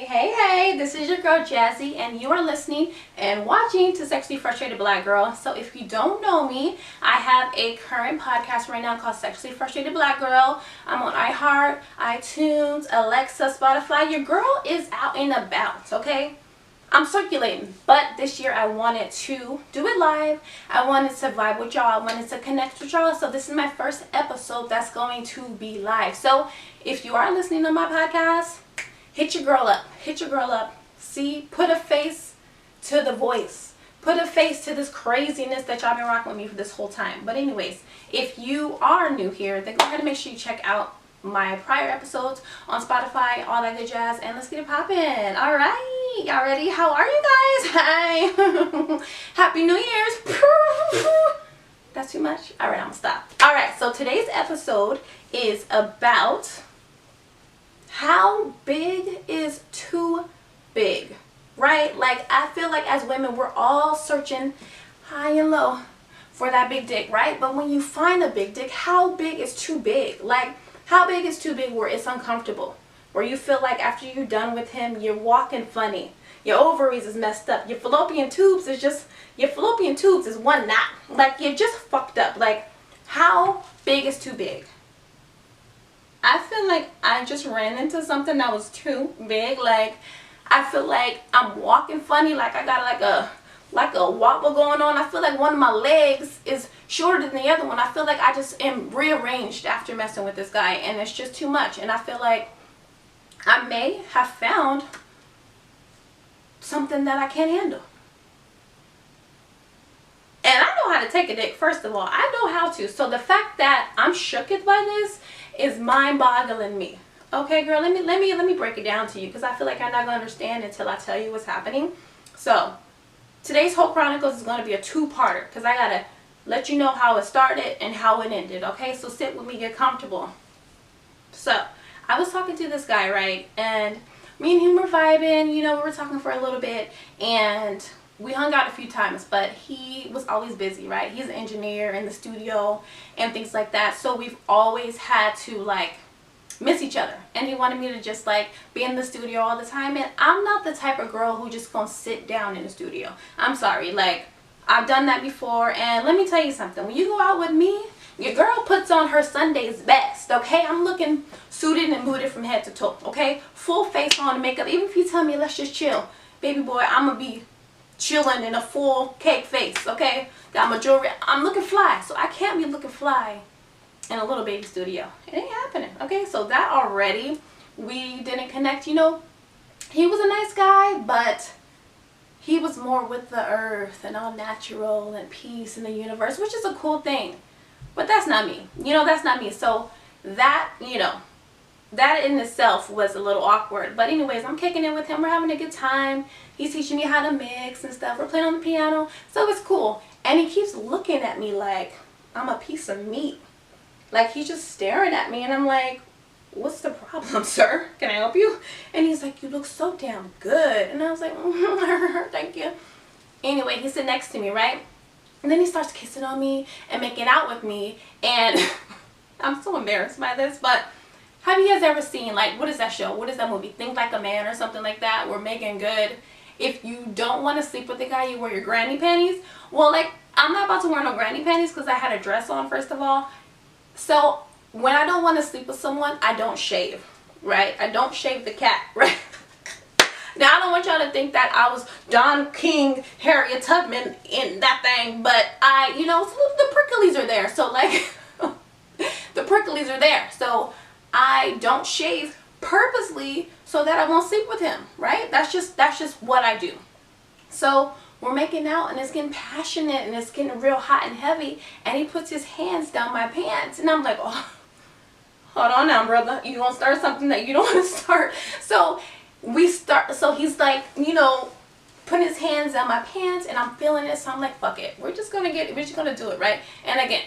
Hey, this is your girl Jazzy, and you are listening and watching to Sexually Frustrated Black Girl. So if you don't know me, I have a current podcast right now called Sexually Frustrated Black Girl. I'm on iHeart, iTunes, Alexa, Spotify. Your girl is out and about, okay? I'm circulating, but this year I wanted to do it live. I wanted to vibe with y'all. I wanted to connect with y'all. So this is my first episode that's going to be live. So if you are listening on my podcast, hit your girl up. Hit your girl up. See, put a face to the voice. Put a face to this craziness that y'all been rocking with me for this whole time. But anyways, if you are new here, then go ahead and make sure you check out my prior episodes on Spotify, all that good jazz, and let's get it poppin'. All right, y'all ready? How are you guys? Hi. Happy New Year's. That's too much? All right, I'm gonna stop. All right, so today's episode is about how big is too big, right? Like, I feel like as women, we're all searching high and low for that big dick, right? But when you find a big dick, how big is too big? Like, how big is too big where it's uncomfortable? Where you feel like after you're done with him, you're walking funny. Your ovaries is messed up. Your fallopian tubes is one knot. Like, you're just fucked up. Like, how big is too big? I feel like I just ran into something that was too big. Like, I feel like I'm walking funny. Like, I got like a wobble going on. I feel like one of my legs is shorter than the other one. I feel like I just am rearranged after messing with this guy, and it's just too much. And I feel like I may have found something that I can't handle. And I know how to take a dick, first of all. I know how to. So the fact that I'm shooketh by this is mind-boggling me. Okay, girl, let me break it down to you, because I feel like I'm not gonna understand until I tell you what's happening. So today's whole chronicles is gonna be a two-parter, because I gotta let you know how it started and how it ended. Okay, so sit with me, get comfortable. So I was talking to this guy, right, and me and him were vibing. You know, we were talking for a little bit, and we hung out a few times, but he was always busy, right? He's an engineer in the studio and things like that. So we've always had to, like, miss each other. And he wanted me to just, like, be in the studio all the time. And I'm not the type of girl who just gonna sit down in the studio. I'm sorry. Like, I've done that before. And let me tell you something. When you go out with me, your girl puts on her Sunday's best, okay? I'm looking suited and booted from head to toe, okay? Full face on, makeup. Even if you tell me, let's just chill, baby boy, I'm gonna be chilling in a full cake face, okay? Got my jewelry. I'm looking fly, so I can't be looking fly in a little baby studio. It ain't happening, okay? So that already, we didn't connect. You know, he was a nice guy, but he was more with the earth and all natural and peace in the universe, which is a cool thing. But that's not me. You know, that's not me. So that, you know, that in itself was a little awkward. But anyways, I'm kicking it with him. We're having a good time. He's teaching me how to mix and stuff. We're playing on the piano. So it's cool. And he keeps looking at me like I'm a piece of meat. Like, he's just staring at me. And I'm like, what's the problem, sir? Can I help you? And he's like, you look so damn good. And I was like, thank you. Anyway, he sit next to me, right? And then he starts kissing on me and making out with me. And I'm so embarrassed by this, but have you guys ever seen, like, what is that show? What is that movie? Think Like a Man or something like that? We're making good. If you don't want to sleep with the guy, you wear your granny panties. Well, like, I'm not about to wear no granny panties because I had a dress on, first of all. So when I don't want to sleep with someone, I don't shave, right? I don't shave the cat, right? Now, I don't want y'all to think that I was Don King, Harriet Tubman in that thing, but I, you know, the pricklies are there. So, like, the pricklies are there. So I don't shave purposely so that I won't sleep with him, right? That's just what I do. So we're making out, and it's getting passionate, and it's getting real hot and heavy, and he puts his hands down my pants, and I'm like, oh, hold on now, brother. You gonna start something that you don't want to start. So he's like, you know, putting his hands down my pants, and I'm feeling it, so I'm like, fuck it. We're just gonna do it, right? And again,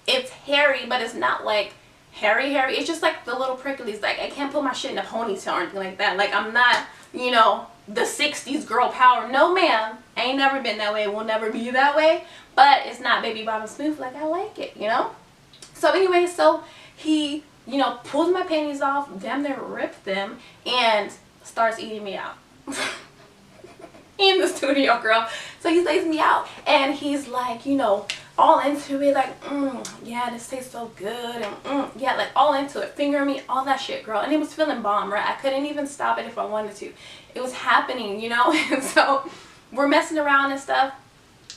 it's hairy, but it's not like hairy. It's just like the little pricklies. Like, I can't put my shit in a ponytail or anything like that. Like, I'm not, you know, the 60s girl power. No, ma'am. I ain't never been that way. Will never be that way. But it's not baby bottom smooth. Like, I like it, you know? So anyway, so he, you know, pulls my panties off, damn near ripped them, and starts eating me out. In the studio, girl. So he lays me out and he's like, you know, all into it, like, yeah, this tastes so good, and yeah, like all into it, fingering me, all that shit, girl. And it was feeling bomb, right? I couldn't even stop it if I wanted to. It was happening, you know. And so we're messing around and stuff,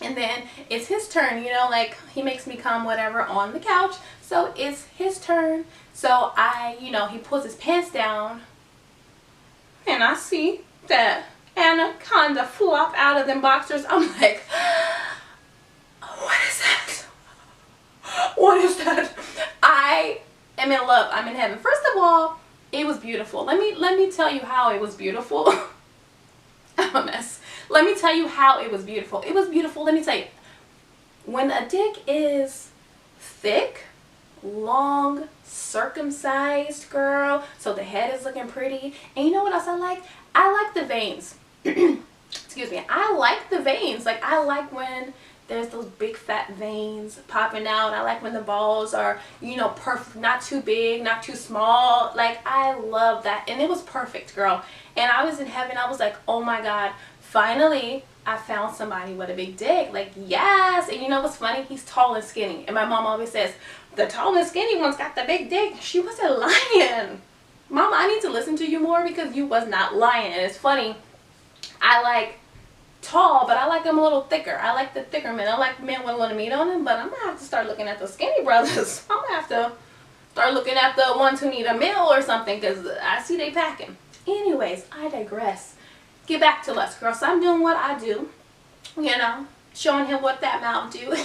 and then it's his turn, you know, like he makes me come whatever on the couch. So it's his turn. So you know, he pulls his pants down and I see that anaconda flop out of them boxers. I'm like, what is that? What is that? I am in love. I'm in heaven. First of all, it was beautiful. Let me tell you how it was beautiful. I'm a mess. Let me tell you how it was beautiful. It was beautiful. Let me tell you. When a dick is thick, long, circumcised, girl, so the head is looking pretty, and you know what else I like? I like the veins. Excuse me. I like the veins. Like, I like when there's those big fat veins popping out. I like when the balls are, you know, perfect, not too big, not too small. Like, I love that. And it was perfect, girl. And I was in heaven. I was like, oh my God, finally I found somebody with a big dick. Like, yes. And you know what's funny? He's tall and skinny. And my mom always says, the tall and skinny one's got the big dick. She wasn't lying. Mama, I need to listen to you more because you was not lying. And it's funny. I like tall, but I like them a little thicker. I like the thicker men. I like men with a little meat on them, but I'm gonna have to start looking at the skinny brothers. I'm gonna have to start looking at the ones who need a meal or something, because I see they packing. Anyways, I digress. Get back to us, girl. So I'm doing what I do, you know, showing him what that Mountain Dew,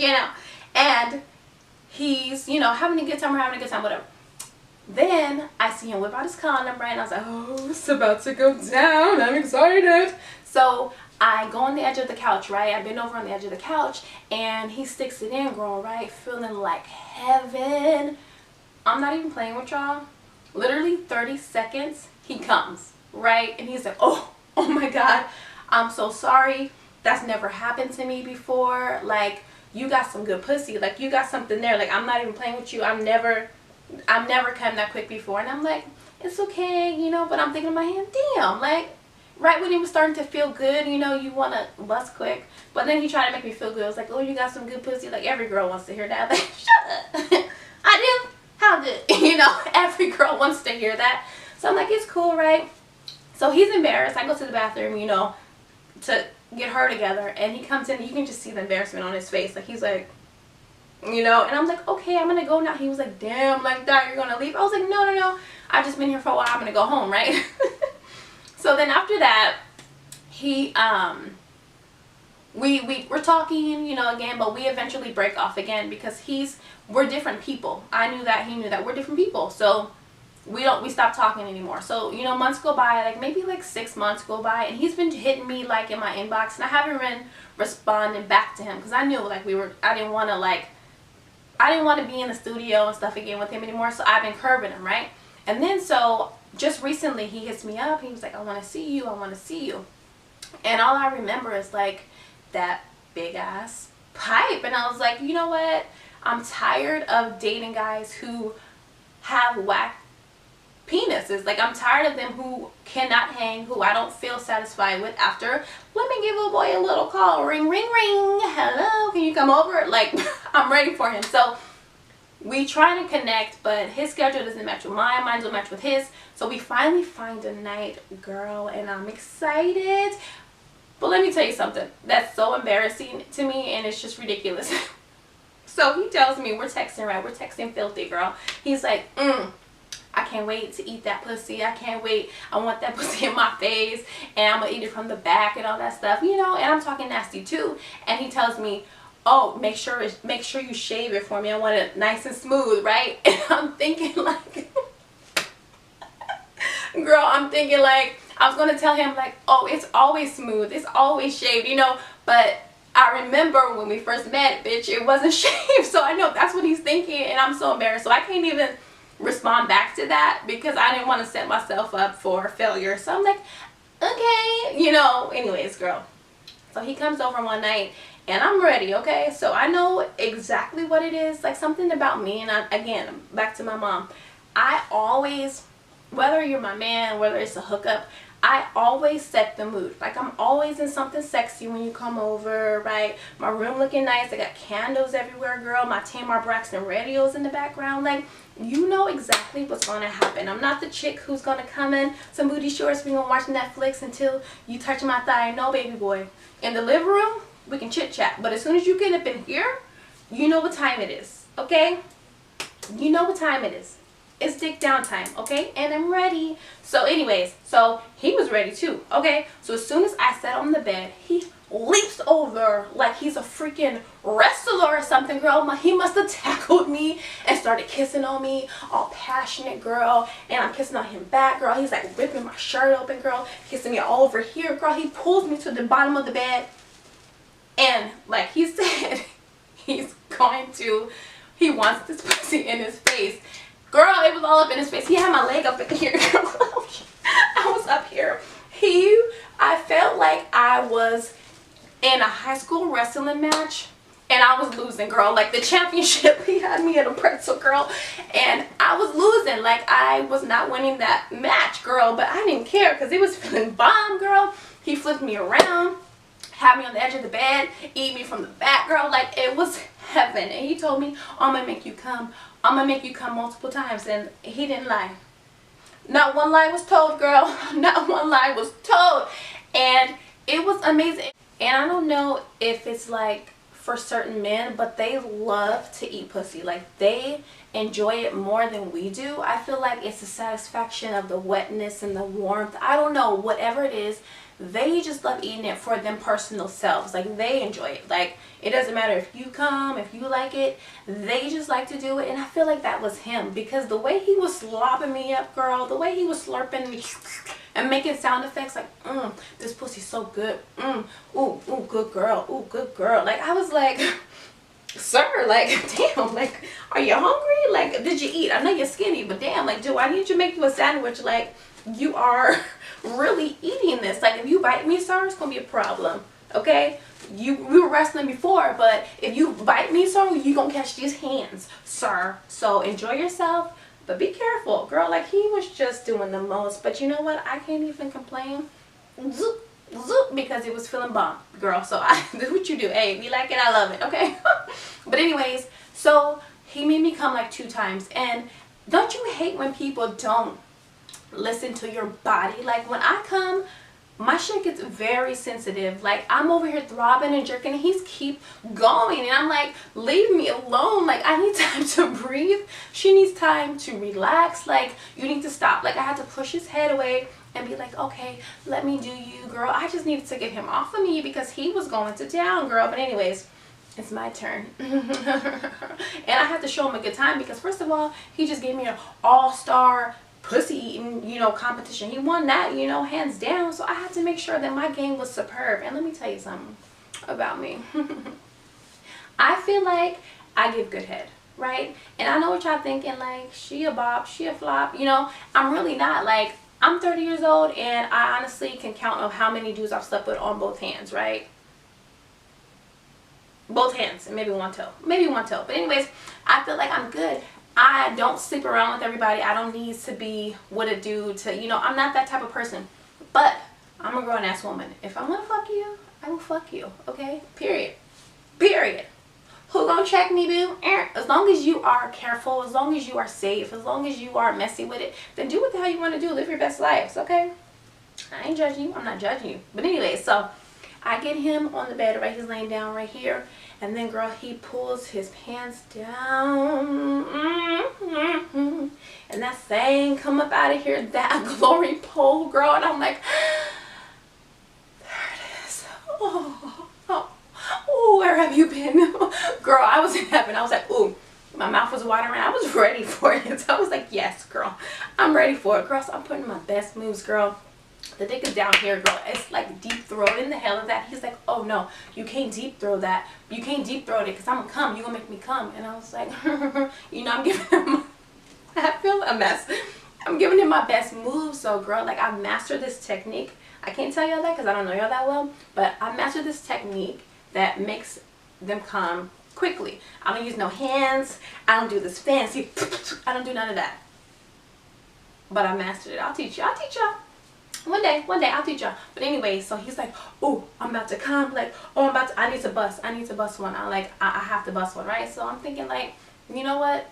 you know, and he's, you know, having a good time, whatever. Then I see him whip out his condom, right? And I was like, oh, it's about to go down. I'm excited. So I go on the edge of the couch, right? I've been over on the edge of the couch, and he sticks it in, girl, right? Feeling like heaven. I'm not even playing with y'all. Literally 30 seconds, he comes, right? And he's like, oh my God, I'm so sorry. That's never happened to me before. Like, you got some good pussy. Like, you got something there. Like, I'm not even playing with you. I've never come that quick before. And I'm like, it's okay, you know, but I'm thinking in my hand, damn, like, right when he was starting to feel good, you know, you want to bust quick. But then he tried to make me feel good. I was like, oh, you got some good pussy. Like, every girl wants to hear that. Like, shut up. I do? How good? You know, every girl wants to hear that. So I'm like, it's cool, right? So he's embarrassed. I go to the bathroom, you know, to get her together. And he comes in, and you can just see the embarrassment on his face. Like, he's like, you know, and I'm like, okay, I'm going to go now. He was like, damn, like that, you're going to leave? I was like, no. I've just been here for a while. I'm going to go home, right? So then after that, he, we're talking, you know, again, but we eventually break off again because we're different people. I knew that, he knew that. We're different people. So we stopped talking anymore. So, you know, months go by, like maybe like 6 months go by, and he's been hitting me like in my inbox, and I haven't been responding back to him because I knew like I didn't want to be in the studio and stuff again with him anymore. So I've been curbing him, right? And then so just recently he hits me up. He was like, I want to see you. And all I remember is like that big ass pipe. And I was like, you know what? I'm tired of dating guys who have whack penises. Like, I'm tired of them who cannot hang, who I don't feel satisfied with after. Let me give a boy a little call. Ring, ring, ring. Hello, can you come over? Like, I'm ready for him. So we try to connect, but his schedule doesn't match with mine. Mine don't match with his. So we finally find a night, girl, and I'm excited. But let me tell you something that's so embarrassing to me, and it's just ridiculous. So he tells me, we're texting, right? We're texting filthy, girl. He's like, I can't wait to eat that pussy. I can't wait. I want that pussy in my face, and I'm going to eat it from the back and all that stuff, you know, and I'm talking nasty too. And he tells me, oh, make sure you shave it for me. I want it nice and smooth, right? And I'm thinking like, girl, I'm thinking like, I was going to tell him like, oh, it's always smooth. It's always shaved, you know, but I remember when we first met, bitch, it wasn't shaved. So I know that's what he's thinking, and I'm so embarrassed. So I can't even respond back to that because I didn't want to set myself up for failure. So I'm like, okay, you know, anyways, girl. So he comes over one night and I'm ready, okay? So I know exactly what it is, like something about me. And again, back to my mom, I always whether you're my man, whether it's a hookup, I always set the mood. Like, I'm always in something sexy when you come over, right? My room looking nice. I got candles everywhere, girl. My Tamar Braxton radios in the background. Like, you know exactly what's going to happen. I'm not the chick who's going to come in some booty shorts. We're going to watch Netflix until you touch my thigh. No, baby boy. In the living room, we can chit-chat. But as soon as you get up in here, you know what time it is, okay? You know what time it is. It's dick down time, okay? And I'm ready. So anyways, so he was ready too, okay? So as soon as I sat on the bed, he leaps over like he's a freaking wrestler or something, girl. He must have tackled me and started kissing on me, all passionate, girl. And I'm kissing on him back, girl. He's like ripping my shirt open, girl. Kissing me all over here, girl. He pulls me to the bottom of the bed. And like he said, he wants this pussy in his face. Girl, it was all up in his face. He had my leg up in here, girl. I was up here. I felt like I was in a high school wrestling match and I was losing, girl. Like the championship, he had me in a pretzel, girl, and I was losing. Like I was not winning that match, girl, but I didn't care because it was feeling bomb, girl. He flipped me around, had me on the edge of the bed, eat me from the back, girl. Like it was heaven. And he told me, I'm gonna make you come. I'm gonna make you come multiple times. And he didn't lie. Not one lie was told, girl. Not one lie was told. And it was amazing. And I don't know if it's like for certain men, but they love to eat pussy. Like they enjoy it more than we do. I feel like it's the satisfaction of the wetness and the warmth. I don't know, whatever it is, they just love eating it for them personal selves. Like they enjoy it. Like it doesn't matter if you come, if you like it, they just like to do it. And I feel like that was him, because the way he was slopping me up, girl, the way he was slurping me and making sound effects like, this pussy's so good, ooh, good girl, ooh, good girl. Like I was like, sir, like, damn, like, are you hungry? Like, did you eat? I know you're skinny, but damn, like, do I need to make you a sandwich? Like, you are really eating this. Like, if you bite me, sir, it's gonna be a problem, okay? We were wrestling before, but if you bite me, sir, you gonna catch these hands, sir. So enjoy yourself, but be careful, girl. Like, he was just doing the most. But you know what? I can't even complain. Zoop, zoop, because it was feeling bomb, girl. So this is what you do. Hey, if you like it, I love it, okay? But anyways, so he made me come like 2 times. And don't you hate when people don't listen to your body? Like when I come, my shit gets very sensitive. Like I'm over here throbbing and jerking and he's keep going and I'm like, leave me alone. Like I need time to breathe. She needs time to relax. Like you need to stop. Like I had to push his head away and be like, okay, let me do you, girl. I just needed to get him off of me because he was going to town, girl. But anyways, it's my turn. And I had to show him a good time because first of all, he just gave me an all-star pussy eating, you know, competition. He won that, you know, hands down. So I had to make sure that my game was superb. And let me tell you something about me. I feel like I give good head, right? And I know what y'all thinking, like, she a bop, she a flop. You know, I'm really not. Like, I'm 30 years old and I honestly can count on how many dudes I've slept with on both hands, right? Both hands and maybe one toe. Maybe one toe. But anyways, I feel like I'm good. I don't sleep around with everybody. I don't need to be with a dude to, you know, I'm not that type of person. But I'm a grown-ass woman. If I want to fuck you, I will fuck you, okay? Period. Period. Who gonna check me, boo? As long as you are careful, as long as you are safe, as long as you are messy with it, then do what the hell you want to do. Live your best lives, okay? I ain't judging you. I'm not judging you. But anyway, so I get him on the bed, right? He's laying down right here. And then, girl, he pulls his pants down. And that thing come up out of here, that glory pole, girl. And I'm like, there it is. Oh, where have you been? Girl, I was in heaven. I was like, ooh. My mouth was watering. I was ready for it. So I was like, yes, girl. I'm ready for it, girl. So I'm putting my best moves, girl. The dick is down here, girl. It's like deep throating the hell of that. He's like, oh no, you can't deep throat that. You can't deep throat it because I'm gonna come. You're gonna make me come. And I was like, you know, I'm giving him, I feel a mess. I'm giving him my best move. So girl, like I've mastered this technique. I can't tell y'all that because I don't know y'all that well, but I've mastered this technique that makes them come quickly. I don't use no hands. I don't do this fancy. I don't do none of that. but I mastered it. I'll teach you. I'll teach y'all. One day I'll teach y'all. But anyway, so he's like, oh, I'm about to come. Like, oh, I need to bust one. I have to bust one, right? So I'm thinking like, you know what?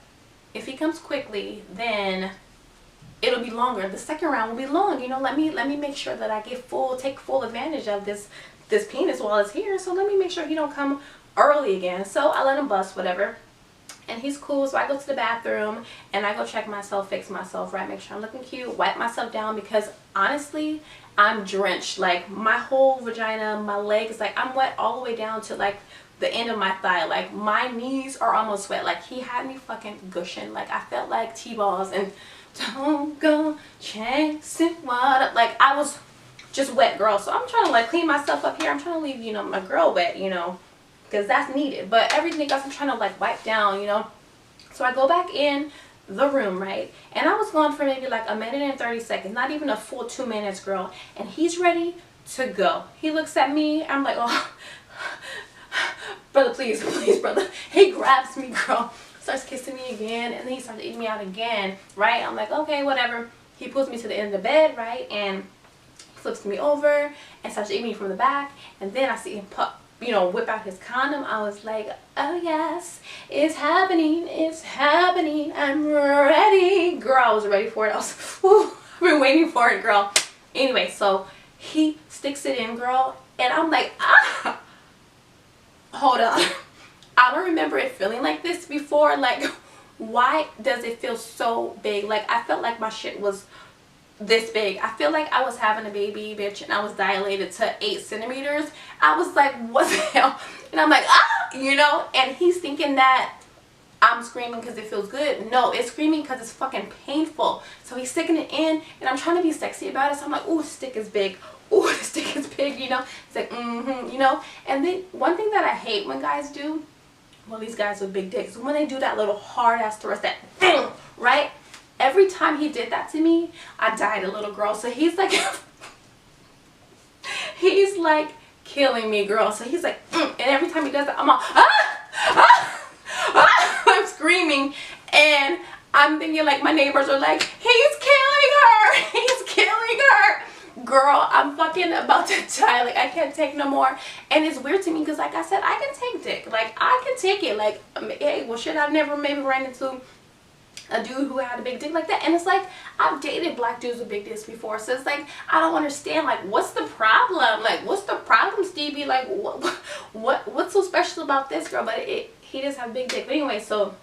If he comes quickly, then it'll be longer. The second round will be long. You know, let me make sure that I take full advantage of this penis while it's here. So let me make sure he don't come early again. So I let him bust, whatever. And he's cool. So I go to the bathroom and I go check myself, fix myself, right? Make sure I'm looking cute, wipe myself down, because honestly, I'm drenched. Like my whole vagina, my legs, like I'm wet all the way down to like the end of my thigh. Like my knees are almost wet. Like he had me fucking gushing. Like I felt like T-balls and don't go chasing water. Like I was just wet, girl. So I'm trying to like clean myself up here. I'm trying to leave, you know, my girl wet, you know, because that's needed. But everything else I'm trying to like wipe down, you know. So I go back in the room, right? And I was gone for maybe like a minute and 30 seconds, not even a full 2 minutes, girl. And he's ready to go. He looks at me. I'm like, oh, brother, please, please, brother. He grabs me, girl, starts kissing me again, and then he starts eating me out again, right? I'm like, okay, whatever. He pulls me to the end of the bed, right? And flips me over and starts eating me from the back. And then I see him whip out his condom. I was like, oh yes, it's happening, it's happening, I'm ready. Girl, I was ready for it. I was, whew, I've been waiting for it, girl. Anyway, so he sticks it in, girl, and I'm like, ah, hold on. I don't remember it feeling like this before. Like, why does it feel so big? Like, I felt like my shit was this big. I feel like I was having a baby, bitch, and I was dilated to 8 centimeters. I was like, what the hell? And I'm like, ah, you know, and he's thinking that I'm screaming because it feels good. No, it's screaming because it's fucking painful. So he's sticking it in, and I'm trying to be sexy about it. So I'm like, ooh, the stick is big. Ooh, the stick is big, you know. It's like, you know. And then one thing that I hate when guys do, well, these guys with big dicks, when they do that little hard ass thrust, that boom, right? Every time he did that to me, I died, a little girl. So he's like, he's like killing me, girl. So he's like, and every time he does that, I'm all, I'm screaming, and I'm thinking like my neighbors are like, he's killing her, he's killing her. Girl, I'm fucking about to die. Like, I can't take no more. And it's weird to me because, like I said, I can take dick. Like, I can take it. Like, hey, well, shit, I've never maybe ran into a dude who had a big dick like that. And it's like, I've dated black dudes with big dicks before. So it's like, I don't understand. Like, what's the problem? Like, what's the problem, Stevie? Like, what's so special about this girl? But he does have a big dick. But anyway, so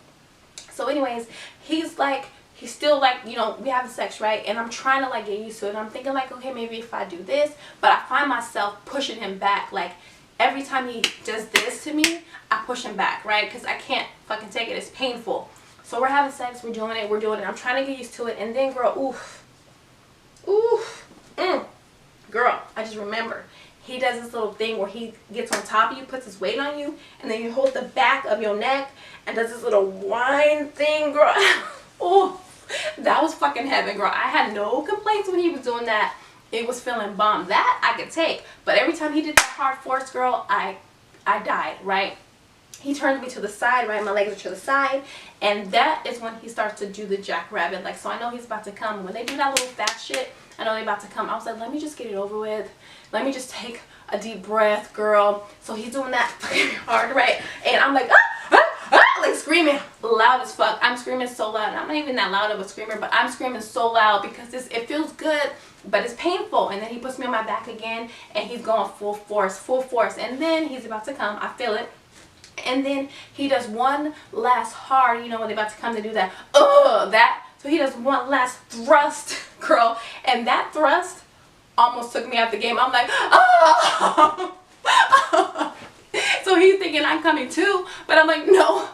anyways, he's like, he's still like, you know, we have sex, right? And I'm trying to like get used to it. And I'm thinking like, okay, maybe if I do this, but I find myself pushing him back. Like every time he does this to me, I push him back, right? Because I can't fucking take it. It's painful. So we're having sex, we're doing it. I'm trying to get used to it. And then, girl, girl, I just remember he does this little thing where he gets on top of you, puts his weight on you, and then you hold the back of your neck and does this little whine thing, girl. Oh, that was fucking heaven, girl. I had no complaints when he was doing that. It was feeling bomb. That I could take. But every time he did that hard force, girl, I died, right? He turns me to the side, right? My legs are to the side. And that is when he starts to do the jackrabbit. Like, so I know he's about to come. When they do that little fast shit, I know they're about to come. I was like, let me just get it over with. Let me just take a deep breath, girl. So he's doing that fucking hard, right? And I'm like, like screaming loud as fuck. I'm screaming so loud. I'm not even that loud of a screamer, but I'm screaming so loud because it feels good, but it's painful. And then he puts me on my back again, and he's going full force. And then he's about to come. I feel it. And then he does one last hard, you know, when they're about to come to do that, so he does one last thrust, girl, and that thrust almost took me out the game. I'm like, oh. So he's thinking I'm coming too, but I'm like, no,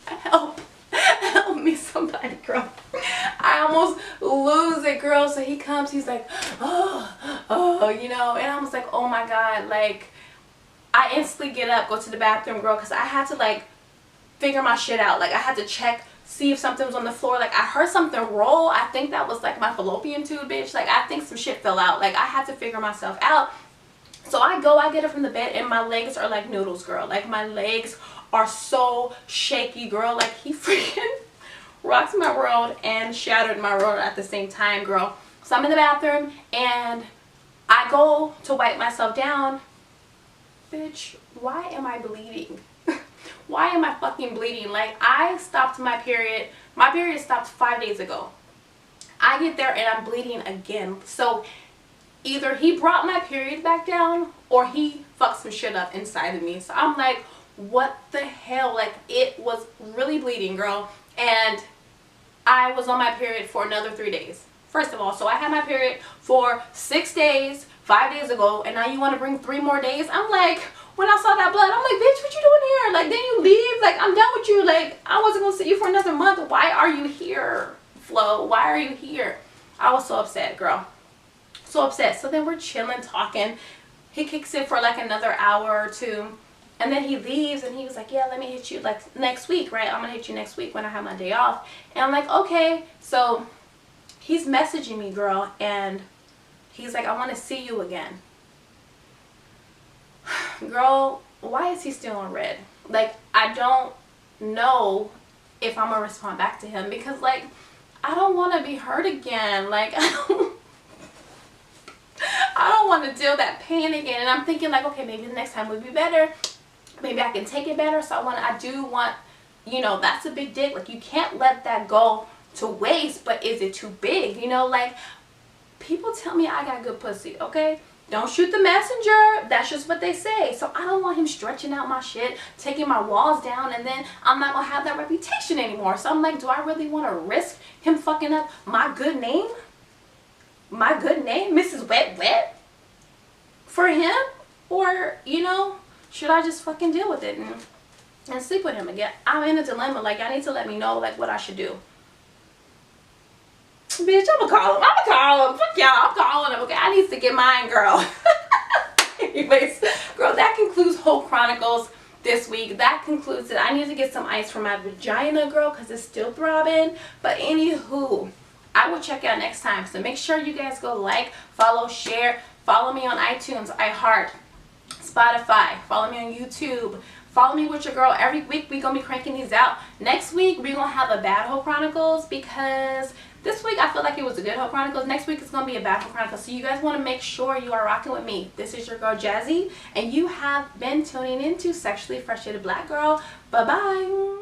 help me, somebody, girl. I almost lose it, girl. So he comes, he's like, oh, you know, and I was like, oh my God, like, I instantly get up, go to the bathroom, girl, because I had to like figure my shit out. Like, I had to check, see if something was on the floor. Like, I heard something roll. I think that was like my fallopian tube, bitch. Like, I think some shit fell out. Like, I had to figure myself out. So I get up from the bed, and my legs are like noodles, girl. Like, my legs are so shaky, girl. Like, he freaking rocked my world and shattered my world at the same time, girl. So I'm in the bathroom and I go to wipe myself down. Bitch, why am I bleeding? Why am I fucking bleeding? Like, I stopped my period. My period stopped 5 days ago. I get there and I'm bleeding again. So either he brought my period back down or he fucked some shit up inside of me. So I'm like, what the hell? Like, it was really bleeding, girl. And I was on my period for another 3 days. First of all, so I had my period for 6 days, 5 days ago, and now you want to bring 3 more days? I'm like, when I saw that blood, I'm like, bitch, what you doing here? Like, then you leave? Like, I'm done with you. Like, I wasn't going to see you for another month. Why are you here, Flo? Why are you here? I was so upset, girl. So upset. So then we're chilling, talking. He kicks in for like another hour or 2. And then he leaves and he was like, yeah, let me hit you like next week, right? I'm going to hit you next week when I have my day off. And I'm like, okay. So he's messaging me, girl. And he's like, I want to see you again. Girl, why is he still on red? Like, I don't know if I'm going to respond back to him. Because, like, I don't want to be hurt again. Like, I don't want to deal that pain again. And I'm thinking, like, okay, maybe the next time would be better. Maybe I can take it better. So I do want, you know, that's a big dick. Like, you can't let that go to waste, but is it too big? You know, like, people tell me I got good pussy, okay? Don't shoot the messenger. That's just what they say. So I don't want him stretching out my shit, taking my walls down, and then I'm not going to have that reputation anymore. So I'm like, do I really want to risk him fucking up my good name? My good name, Mrs. Wet Wet? For him? Or, you know, should I just fucking deal with it and sleep with him again? I'm in a dilemma. Like, y'all need to let me know, like, what I should do. Bitch, I'm gonna call him. Fuck y'all, I'm calling him. Okay, I need to get mine, girl. Anyways, girl, that concludes Hope Chronicles this week. That concludes it. I need to get some ice from my vagina, girl, because it's still throbbing. But anywho, I will check out next time. So make sure you guys go like, follow, share. Follow me on iTunes, iHeart, Spotify. Follow me on YouTube. Follow me with your girl. Every week we're going to be cranking these out. Next week we're going to have a Bad Hope Chronicles because this week I feel like it was a good Hope Chronicles. Next week it's going to be a Bad Hope Chronicles. So you guys want to make sure you are rocking with me. This is your girl Jazzy and you have been tuning into Sexually Frustrated Black Girl. Bye-bye.